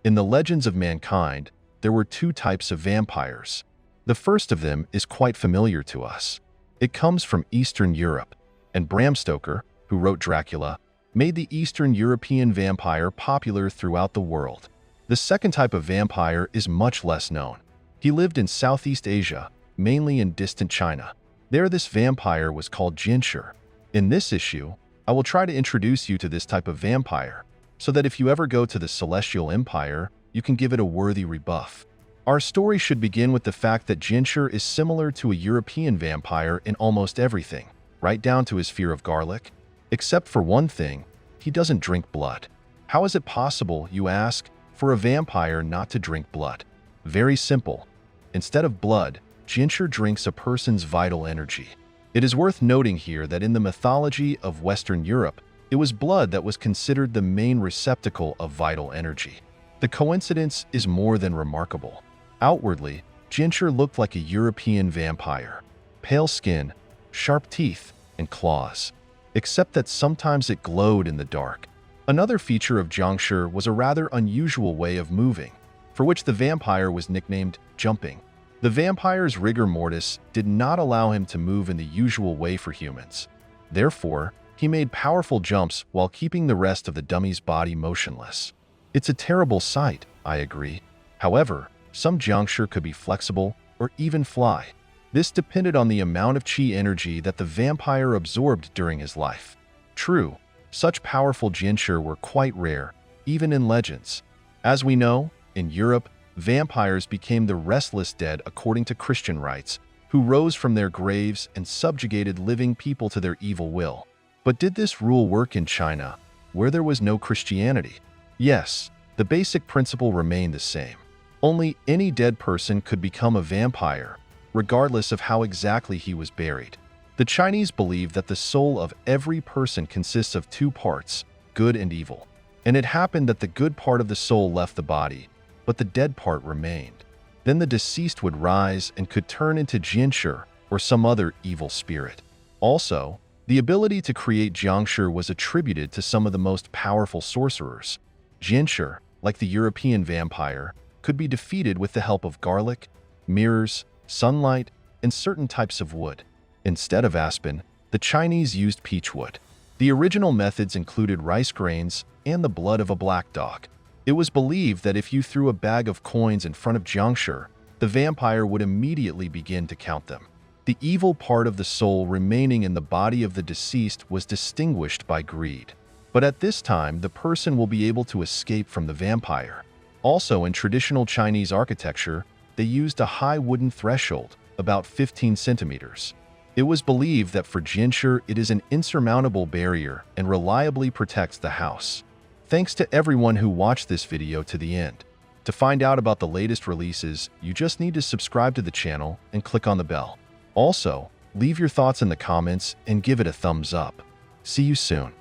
In the legends of mankind, there were two types of vampires. The first of them is quite familiar to us. It comes from Eastern Europe, and Bram Stoker, who wrote Dracula, made the Eastern European vampire popular throughout the world. The second type of vampire is much less known. He lived in Southeast Asia, mainly in distant China. There, this vampire was called Jiangshi. In this issue, I will try to introduce you to this type of vampire, so that if you ever go to the Celestial Empire, you can give it a worthy rebuff. Our story should begin with the fact that Jiangshi is similar to a European vampire in almost everything, right down to his fear of garlic. Except for one thing, he doesn't drink blood. How is it possible, you ask, for a vampire not to drink blood? Very simple. Instead of blood, Jiangshi drinks a person's vital energy. It is worth noting here that in the mythology of Western Europe, it was blood that was considered the main receptacle of vital energy. The coincidence is more than remarkable. Outwardly, Jiangshi looked like a European vampire. Pale skin, sharp teeth, and claws. Except that sometimes it glowed in the dark. Another feature of Jiangshi was a rather unusual way of moving, for which the vampire was nicknamed jumping. The vampire's rigor mortis did not allow him to move in the usual way for humans. Therefore, he made powerful jumps while keeping the rest of the dummy's body motionless. It's a terrible sight, I agree. However, some Jiangshi could be flexible or even fly. This depended on the amount of chi energy that the vampire absorbed during his life. True, such powerful Jiangshi were quite rare, even in legends. As we know, in Europe, vampires became the restless dead according to Christian rites, who rose from their graves and subjugated living people to their evil will. But did this rule work in China, where there was no Christianity? Yes, the basic principle remained the same. Only any dead person could become a vampire, regardless of how exactly he was buried. The Chinese believed that the soul of every person consists of two parts, good and evil. And it happened that the good part of the soul left the body, but the dead part remained. Then the deceased would rise and could turn into Jiangshi or some other evil spirit. Also, the ability to create Jiangshi was attributed to some of the most powerful sorcerers. Jiangshi, like the European vampire, could be defeated with the help of garlic, mirrors, sunlight, and certain types of wood. Instead of aspen, the Chinese used peach wood. The original methods included rice grains and the blood of a black dog. It was believed that if you threw a bag of coins in front of Jiangshi, the vampire would immediately begin to count them. The evil part of the soul remaining in the body of the deceased was distinguished by greed. But at this time, the person will be able to escape from the vampire. Also, in traditional Chinese architecture, they used a high wooden threshold, about 15 centimeters. It was believed that for Jiangshi, it is an insurmountable barrier and reliably protects the house. Thanks to everyone who watched this video to the end. To find out about the latest releases, you just need to subscribe to the channel and click on the bell. Also, leave your thoughts in the comments and give it a thumbs up. See you soon.